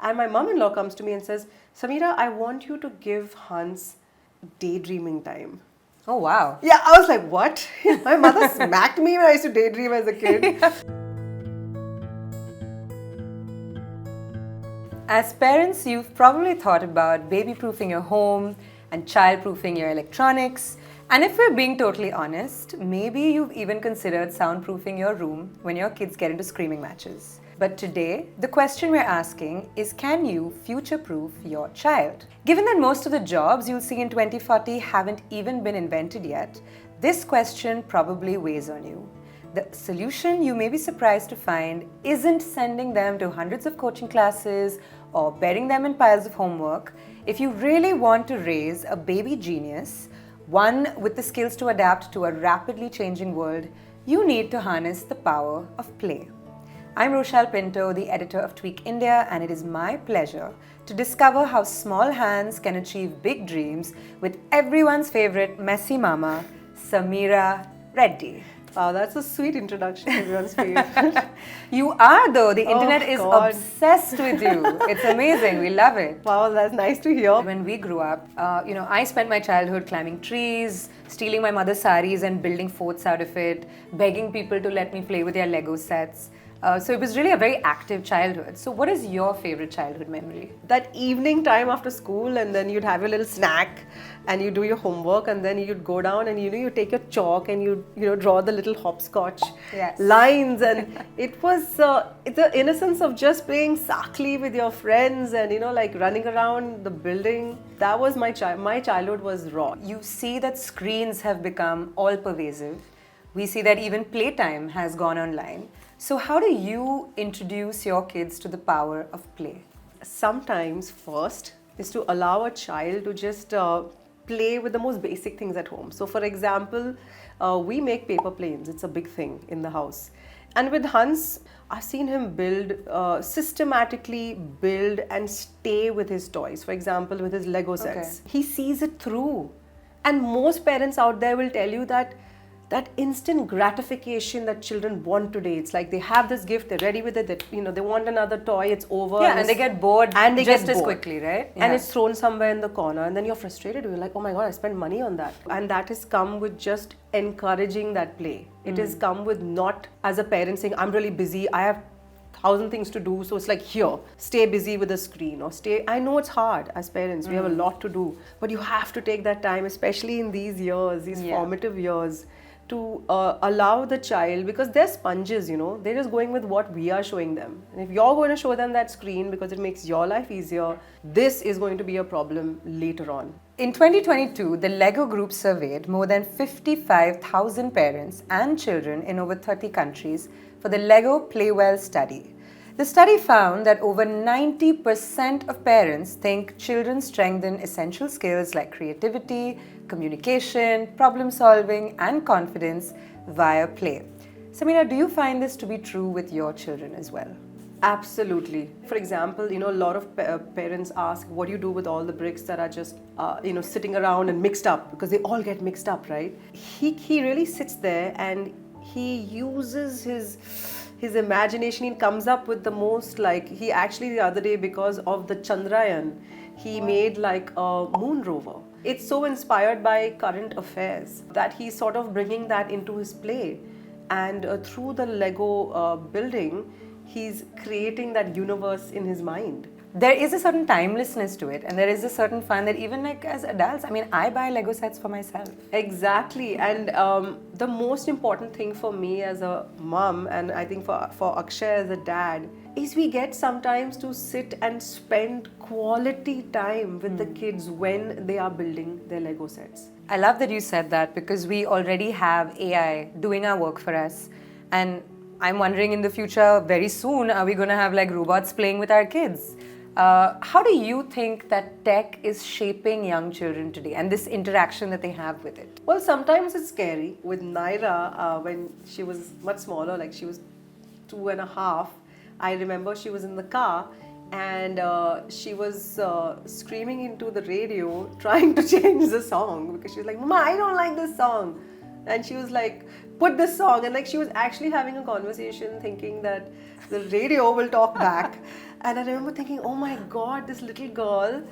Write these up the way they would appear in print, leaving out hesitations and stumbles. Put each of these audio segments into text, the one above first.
And my mom-in-law comes to me and says, Sameera, I want you to give Hans daydreaming time. Oh, wow. Yeah, I was like, what? My mother smacked me when I used to daydream as a kid. As parents, you've probably thought about baby-proofing your home and child-proofing your electronics. And if we're being totally honest, maybe you've even considered soundproofing your room when your kids get into screaming matches. But today, the question we're asking is, can you future-proof your child? Given that most of the jobs you'll see in 2040 haven't even been invented yet, this question probably weighs on you. The solution, you may be surprised to find, isn't sending them to hundreds of coaching classes or burying them in piles of homework. If you really want to raise a baby genius, one with the skills to adapt to a rapidly changing world, you need to harness the power of play. I'm Rochelle Pinto, the editor of Tweak India, and it is my pleasure to discover how small hands can achieve big dreams with everyone's favorite messy mama, Sameera Reddy. Wow, that's a sweet introduction to everyone's favorite. You are though, the internet is God. obsessed with you. It's amazing, we love it. Wow, that's nice to hear. When we grew up, I spent my childhood climbing trees, stealing my mother's saris and building forts out of it, begging people to let me play with their Lego sets. So it was really a very active childhood. So what is your favorite childhood memory? That evening time after school, and then you'd have a little snack and you do your homework, and then you'd go down and you take your chalk and you draw the little hopscotch lines, and it was the innocence of just playing sakli with your friends and like running around the building. That was my childhood was raw. You see that screens have become all pervasive. We see that even playtime has gone online. So how do you introduce your kids to the power of play? Sometimes first is to allow a child to just play with the most basic things at home. So for example, we make paper planes. It's a big thing in the house. And with Hans, I've seen him systematically build and stay with his toys. For example, with his Lego sets. He sees it through. And most parents out there will tell you that instant gratification that children want today. It's like they have this gift, they're ready with it, they want another toy, it's over. Yeah, and they get bored just as quickly, right? And it's thrown somewhere in the corner, and then you're frustrated. You're like, oh my God, I spent money on that. And that has come with just encouraging that play. It has come with not as a parent saying, I'm really busy, I have 1,000 things to do, so it's like, here, stay busy with the screen, or I know it's hard as parents, we have a lot to do, but you have to take that time, especially in these years, these formative years, to allow the child, because they're sponges, they're just going with what we are showing them. And if you're going to show them that screen because it makes your life easier, this is going to be a problem later on. In 2022, the Lego Group surveyed more than 55,000 parents and children in over 30 countries for the Lego Play Well study. The study found that over 90% of parents think children strengthen essential skills like creativity, communication, problem solving, and confidence via play. Sameera, do you find this to be true with your children as well? Absolutely. For example, a lot of parents ask, what do you do with all the bricks that are just, sitting around and mixed up? Because they all get mixed up, right? He really sits there and he uses his imagination. He comes up with the most, he actually the other day, because of the Chandrayaan, he made like a moon rover. It's so inspired by current affairs that he's sort of bringing that into his play. And through the Lego building, he's creating that universe in his mind. There is a certain timelessness to it, and there is a certain fun that even as adults, I buy Lego sets for myself. Exactly. And the most important thing for me as a mom, and I think for Akshay as a dad, is we get sometimes to sit and spend quality time with the kids when they are building their Lego sets. I love that you said that, because we already have AI doing our work for us. And I'm wondering, in the future, very soon, are we going to have robots playing with our kids? How do you think that tech is shaping young children today and this interaction that they have with it? Well, sometimes it's scary. With Naira, when she was much smaller, she was 2.5, I remember she was in the car and she was screaming into the radio trying to change the song, because she was like, Mama, I don't like this song. And she was like, put this song. And she was actually having a conversation thinking that the radio will talk back. And I remember thinking, oh my God, this little girl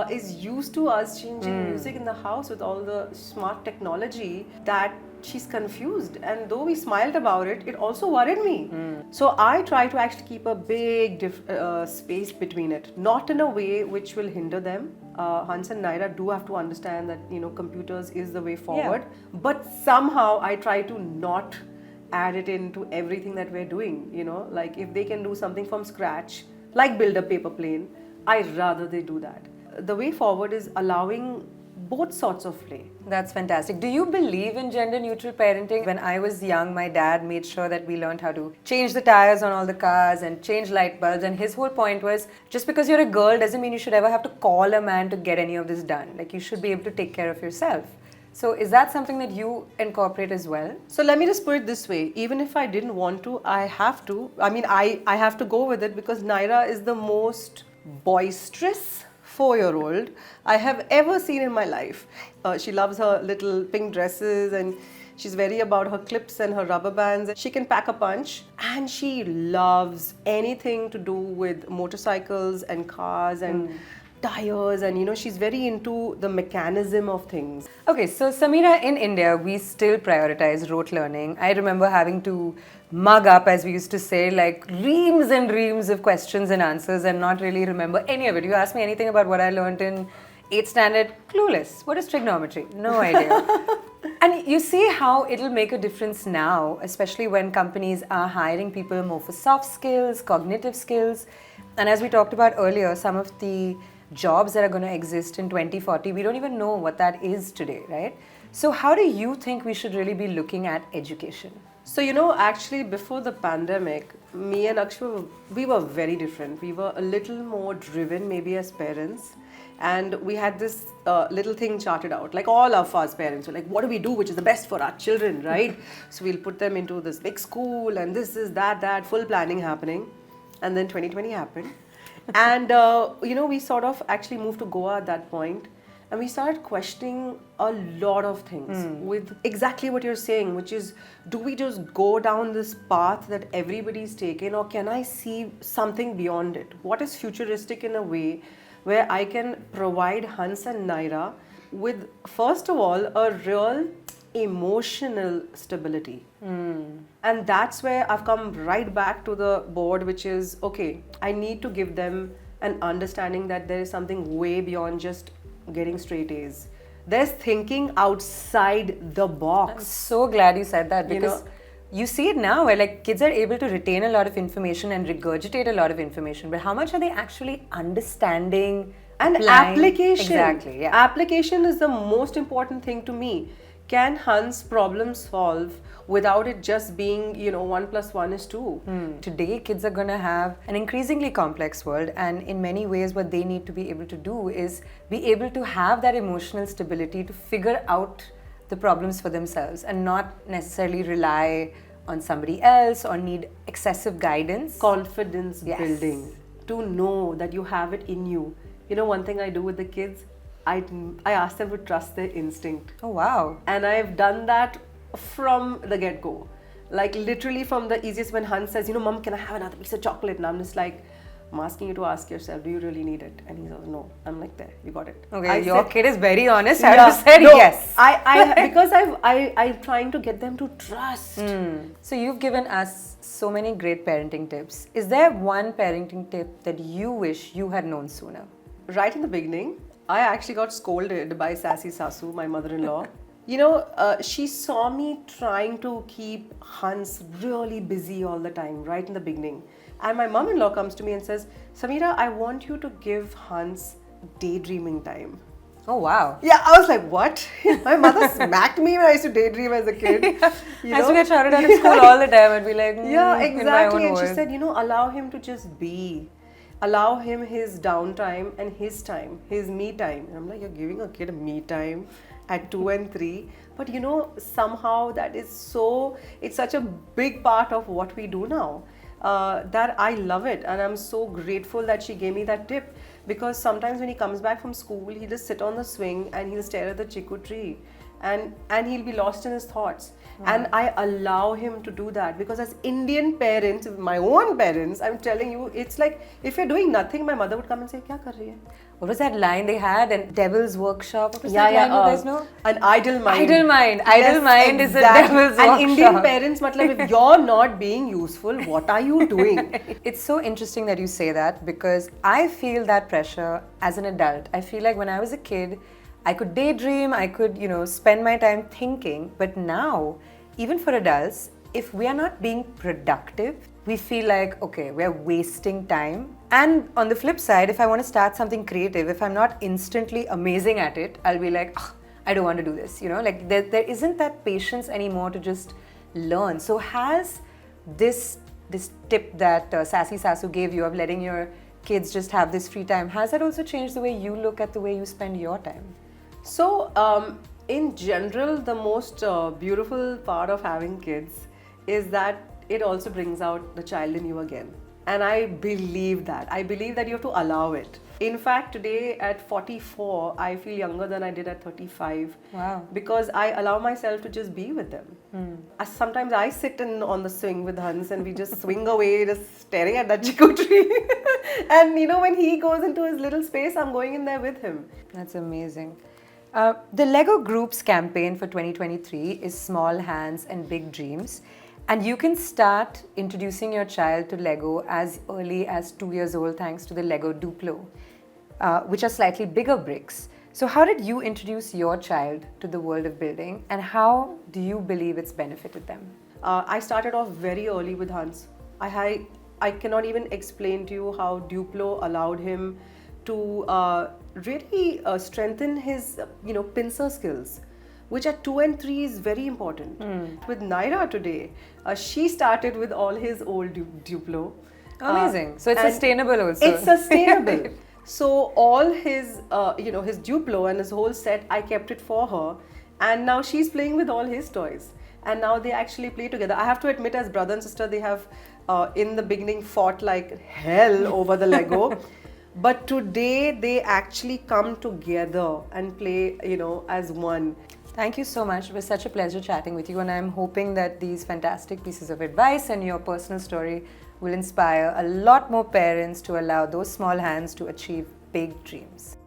is used to us changing music in the house with all the smart technology that she's confused. And though we smiled about it, it also worried me. So I try to actually keep a big space between it, not in a way which will hinder them. Hans and Naira do have to understand that, computers is the way forward. But somehow I try to not add it into everything that we're doing, like if they can do something from scratch, like build a paper plane, I'd rather they do that. The way forward is allowing both sorts of play. That's fantastic. Do you believe in gender neutral parenting? When I was young, my dad made sure that we learned how to change the tires on all the cars and change light bulbs. And his whole point was, just because you're a girl doesn't mean you should ever have to call a man to get any of this done. Like, you should be able to take care of yourself. So is that something that you incorporate as well? So let me just put it this way. Even if I didn't want to, I have to. I mean, I have to go with it because Naira is the most boisterous 4-year-old I have ever seen in my life. She loves her little pink dresses and she's very about her clips and her rubber bands. She can pack a punch and she loves anything to do with motorcycles and cars and tires, and she's very into the mechanism of things. Okay, so Sameera, in India, we still prioritize rote learning. I remember having to mug up, as we used to say, like reams and reams of questions and answers and not really remember any of it. You ask me anything about what I learned in 8th standard, clueless. What is trigonometry? No idea. And you see how it'll make a difference now, especially when companies are hiring people more for soft skills, cognitive skills. And as we talked about earlier, some of the jobs that are going to exist in 2040, we don't even know what that is today, right? So how do you think we should really be looking at education? So, actually before the pandemic, me and Akshay, we were very different. We were a little more driven maybe as parents. And we had this little thing charted out, like all of us parents were like, what do we do which is the best for our children, right? So we'll put them into this big school and this is that, full planning happening. And then 2020 happened. And, we sort of actually moved to Goa at that point. And we started questioning a lot of things with exactly what you're saying, which is, do we just go down this path that everybody's taken, or can I see something beyond it? What is futuristic in a way where I can provide Hans and Naira with, first of all, a real emotional stability. And that's where I've come right back to the board, which is, okay, I need to give them an understanding that there is something way beyond just getting straight A's. There's thinking outside the box. I'm so glad you said that, because you see it now where like kids are able to retain a lot of information and regurgitate a lot of information, but how much are they actually understanding and applying? Application? Exactly, yeah. Application is the most important thing to me. Can Hans problem solve without it just being, 1 + 1 = 2? Today, kids are going to have an increasingly complex world, and in many ways, what they need to be able to do is be able to have that emotional stability to figure out the problems for themselves and not necessarily rely on somebody else or need excessive guidance. Confidence building, to know that you have it in you. One thing I do with the kids, I ask them to trust their instinct. Oh, wow. And I've done that from the get-go. Like literally from the easiest, when Hans says, Mom, can I have another piece of chocolate? And I'm just like, I'm asking you to ask yourself, do you really need it? And he says, no. I'm like, there, you got it. Okay, your kid is very honest. I just said yes. Because I'm trying to get them to trust. So you've given us so many great parenting tips. Is there one parenting tip that you wish you had known sooner? Right in the beginning, I actually got scolded by Sassy Sasu, my mother-in-law. She saw me trying to keep Hans really busy all the time, right in the beginning. And my mom-in-law comes to me and says, Sameera, I want you to give Hans daydreaming time. Oh, wow. Yeah, I was like, what? My mother smacked me when I used to daydream as a kid. I used to get shouted at in school all the time. I'd be like, yeah, exactly. In my own and voice. She said, allow him to just be. Allow him his downtime and his time, his me time. And I'm like, you're giving a kid a me time at 2 and 3. But somehow that is it's such a big part of what we do now. That I love it, and I'm so grateful that she gave me that tip, because sometimes when he comes back from school, he'll just sit on the swing and he'll stare at the chiku tree and he'll be lost in his thoughts. And I allow him to do that because as Indian parents, my own parents, I'm telling you, it's like if you're doing nothing, my mother would come and say, "Kya kar rahi hai?" What was that line they had? And Devil's Workshop. What was that line? There's no an idle mind. idle mind. Idle mind is a exactly. devil's And workshop. Indian parents, matlab, if you're not being useful, what are you doing? It's so interesting that you say that because I feel that pressure as an adult. I feel like when I was a kid, I could daydream, I could, spend my time thinking. But now, even for adults, if we are not being productive, we feel like, okay, we're wasting time. And on the flip side, if I want to start something creative, if I'm not instantly amazing at it, I'll be like, I don't want to do this. Like there isn't that patience anymore to just learn. So has this tip that Sassy Sasu gave you of letting your kids just have this free time, has that also changed the way you look at the way you spend your time? So, in general, the most beautiful part of having kids is that it also brings out the child in you again. And I believe that. I believe that you have to allow it. In fact, today at 44, I feel younger than I did at 35. Wow. Because I allow myself to just be with them. Sometimes I sit on the swing with Hans and we just swing away, just staring at that chiku tree. And when he goes into his little space, I'm going in there with him. That's amazing. The Lego Group's campaign for 2023 is Small Hands and Big Dreams. And you can start introducing your child to Lego as early as 2 years old thanks to the Lego Duplo, which are slightly bigger bricks. So how did you introduce your child to the world of building and how do you believe it's benefited them? I started off very early with Hans. I cannot even explain to you how Duplo allowed him to really strengthen his pincer skills, which at 2 and 3 is very important. With Naira today, she started with all his old Duplo. Amazing. So it's sustainable also. It's sustainable. So all his his Duplo and his whole set, I kept it for her, and now she's playing with all his toys. And now they actually play together. I have to admit, as brother and sister, they have in the beginning fought like hell over the Lego. But today they actually come together and play, as one. Thank you so much. It was such a pleasure chatting with you, and I'm hoping that these fantastic pieces of advice and your personal story will inspire a lot more parents to allow those small hands to achieve big dreams.